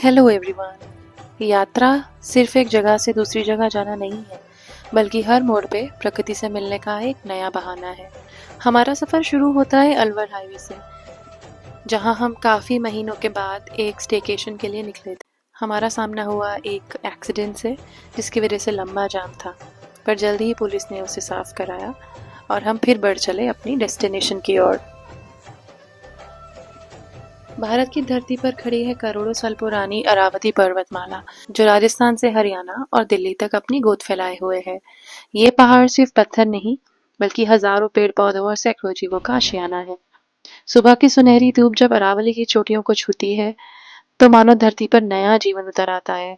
Hello everyone. यात्रा सिर्फ एक जगह से दूसरी जगह जाना नहीं है, बल्कि हर मोड़ पे प्रकृति से मिलने का एक नया बहाना है। हमारा सफ़र शुरू होता है अलवर हाईवे से, जहां हम काफ़ी महीनों के बाद एक स्टेकेशन के लिए निकले थे। हमारा सामना हुआ एक एक्सीडेंट से, जिसकी वजह से लंबा जाम था, पर जल्दी ही पुलिस ने उसे साफ कराया और हम फिर बढ़ चले अपनी डेस्टिनेशन की ओर। भारत की धरती पर खड़ी है करोड़ों साल पुरानी अरावती पर्वतमाला, जो राजस्थान से हरियाणा और दिल्ली तक अपनी गोद फैलाए हुए है। ये पहाड़ सिर्फ पत्थर नहीं, बल्कि हजारों पेड़ पौधों और सैकड़ों जीवों का आशियाना है। सुबह की सुनहरी धूप जब अरावली की चोटियों को छूती है, तो मानो धरती पर नया जीवन उतर आता है।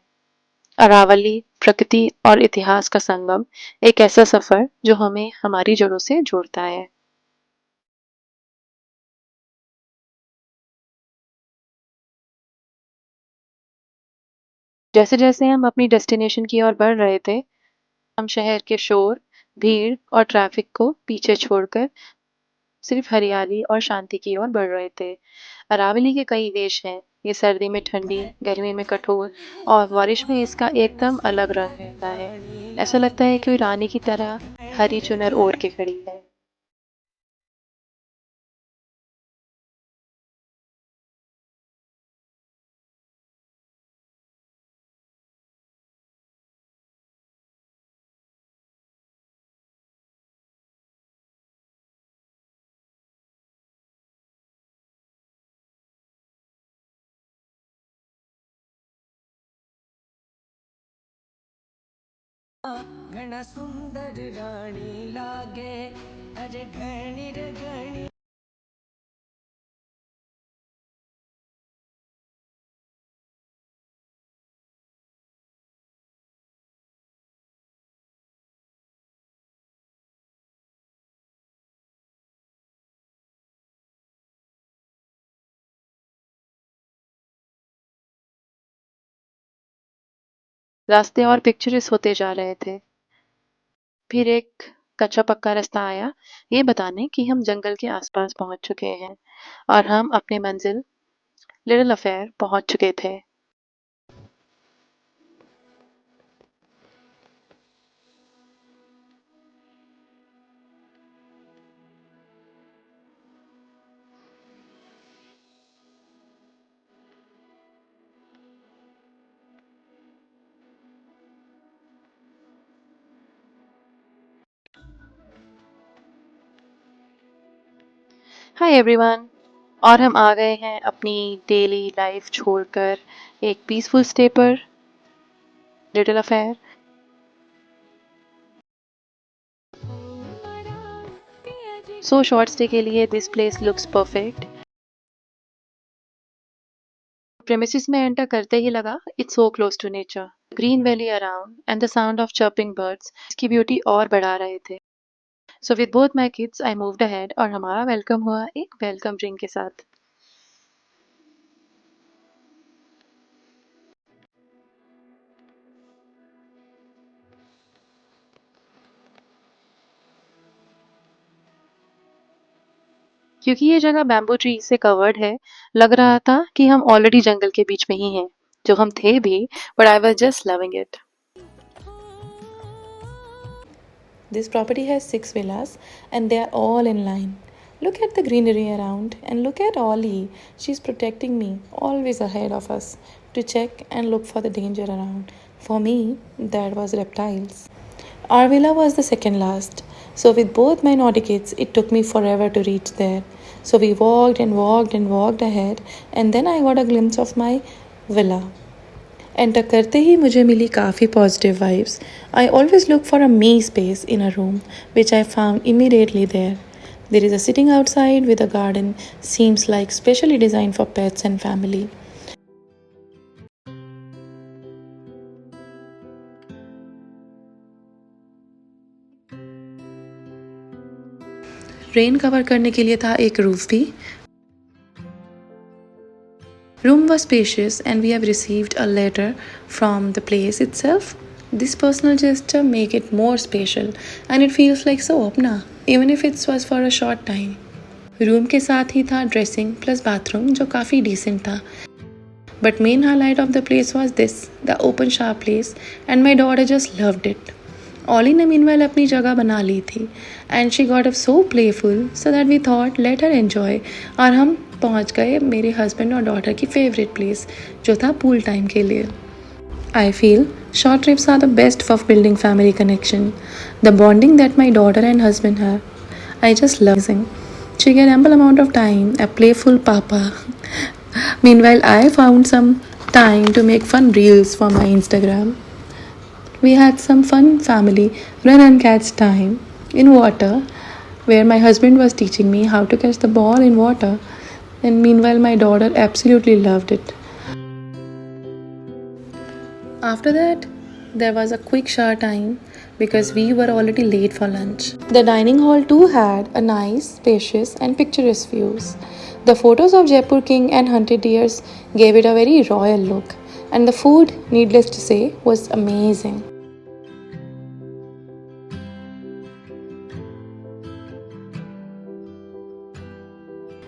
अरावली प्रकृति और इतिहास का संगम, एक ऐसा सफर जो हमें हमारी जड़ों से जोड़ता है। जैसे जैसे हम अपनी डेस्टिनेशन की ओर बढ़ रहे थे, हम शहर के शोर, भीड़ और ट्रैफिक को पीछे छोड़कर सिर्फ हरियाली और शांति की ओर बढ़ रहे थे। अरावली के कई देश हैं। ये सर्दी में ठंडी, गर्मी में कठोर और बारिश में इसका एकदम अलग रंग रहता है। ऐसा लगता है कि रानी की तरह हरी चुनर ओढ़ के खड़ी है। घना सुंदर रानी लागे, अरे घनी रे घनी। रास्ते और पिक्चरस होते जा रहे थे। फिर एक कच्चा पक्का रास्ता आया, ये बताने कि हम जंगल के आसपास पहुंच चुके हैं और हम अपने मंजिल लिटिल अफेयर पहुंच चुके थे। Hi everyone. और हम आ गए हैं अपनी डेली लाइफ छोड़कर एक पीसफुल स्टे पर, little affair. So short stay के लिए this place looks perfect. Premises में एंटर करते ही लगा it's so close to nature. Green valley around and the sound of chirping birds इसकी ब्यूटी और बढ़ा रहे थे। So with both my kids I moved ahead और हमारा वेलकम हुआ एक वेलकम ड्रिंक के साथ। क्योंकि ये जगह बैम्बू ट्री से कवर्ड है, लग रहा था कि हम ऑलरेडी जंगल के बीच में ही हैं, जो हम थे भी, but I was just loving it. This property has 6 villas and they are all in line. Look at the greenery around and look at Ollie. She's protecting me, always ahead of us, to check and look for the danger around. For me, that was reptiles. Our villa was the second last, so with both my naughty kids, it took me forever to reach there. So we walked and walked and walked ahead, and then I got a glimpse of my villa. Enter करते ही मुझे मिली काफ़ी positive vibes. I always look for a me space in a room which I found immediately there. There is a sitting outside with a garden, seems like specially designed for pets and family. Rain cover करने के लिए था एक roof भी. Room was spacious and we have received a letter from the place itself. This personal gesture make it more special and it feels like so apna, even if it was for a short time. Room के साथ ही था dressing plus bathroom, जो काफ़ी decent था. But main highlight of the place was this, the open shower place, and my daughter just loved it. Ollie ने meanwhile अपनी जगह बना ली थी and she got so playful so that we thought let her enjoy और हम पहुंच गए मेरे husband और daughter की favorite place जो था pool time के लिए. I feel short trips are the best for building family connection. The bonding that my daughter and husband have, I just love it. She get ample amount of time, a playful papa. Meanwhile, I found some time to make fun reels for my Instagram. We had some fun family run and catch time in water where my husband was teaching me how to catch the ball in water, and meanwhile my daughter absolutely loved it. After that, there was a quick shower time because we were already late for lunch. The dining hall too had a nice, spacious and picturesque views. The photos of Jaipur King and hunted deers gave it a very royal look, and the food, needless to say, was amazing.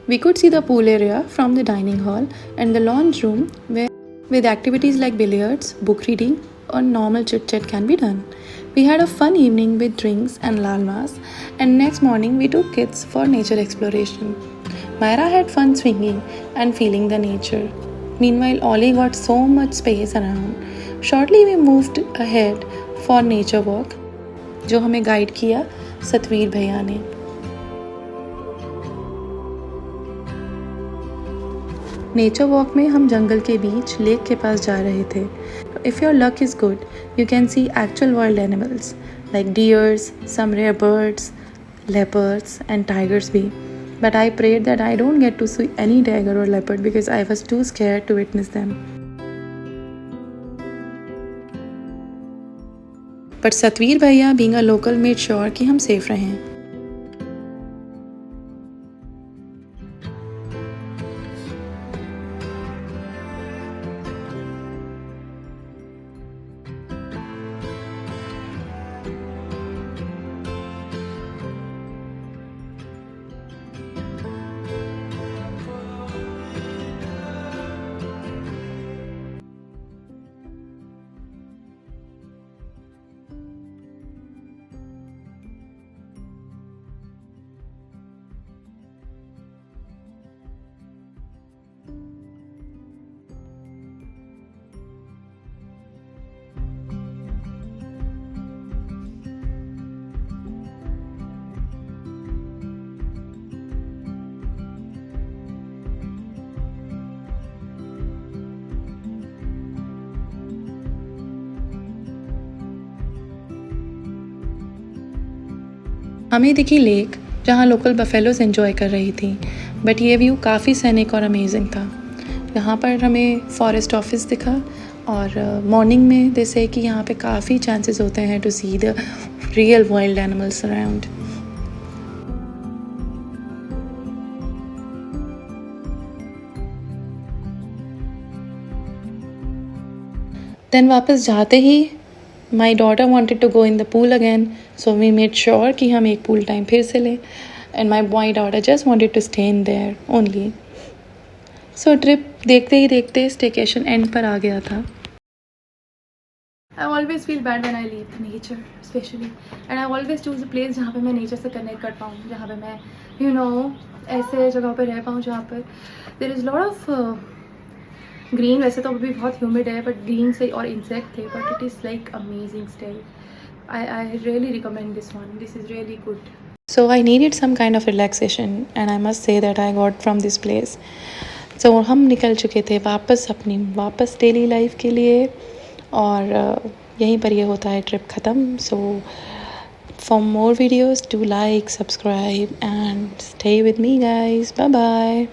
We could see the pool area from the dining hall and the lounge room where with activities like billiards, book reading or normal chit-chat can be done. We had a fun evening with drinks and lalmas, and next morning we took kids for nature exploration. Myra had fun swinging and feeling the nature. Meanwhile, Ollie got so much space around. Shortly we moved ahead for nature walk, जो हमें guide किया सतवीर भैया ने. Nature walk में हम जंगल के बीच lake के पास जा रहे थे. If your luck is good, you can see actual wild animals like deers, some rare birds, leopards and tigers भी. But I prayed that I don't get to see any tiger or leopard because I was too scared to witness them. But Satveer भैया being a local made sure कि हम safe रहें. हमें दिखी lake जहाँ local buffaloes enjoy कर रही थी, बट ये व्यू काफ़ी सैनिक और अमेजिंग था. यहाँ पर हमें फॉरेस्ट ऑफिस दिखा और मॉर्निंग में दे से कि यहाँ पे काफ़ी चांसेस होते हैं to see the real wild animals around. Then वापस जाते ही My daughter wanted to go in the pool again, so we made sure कि हम एक pool time फिर से लें, and my boy daughter just wanted to stay in there only. So trip देखते ही देखते staycation end पर आ गया था. I always feel bad when I leave the nature, especially, and I always choose a place जहाँ पे मैं nature से connect कर पाऊँ, जहाँ पे मैं ऐसे जगह पे रह पाऊँ जहाँ पर there is lot of green. वैसे तो अभी बहुत ह्यूमिड है, बट ग्रीन से और इंसेक्ट थे, but it is like amazing still. I really recommend this one. This is really good. So I needed some kind of relaxation and I must say that I got from this place. So हम निकल चुके थे वापस daily life के लिए, और यहीं पर ये होता है ट्रिप ख़त्म. So for more videos do like, subscribe and stay with me guys. Bye bye.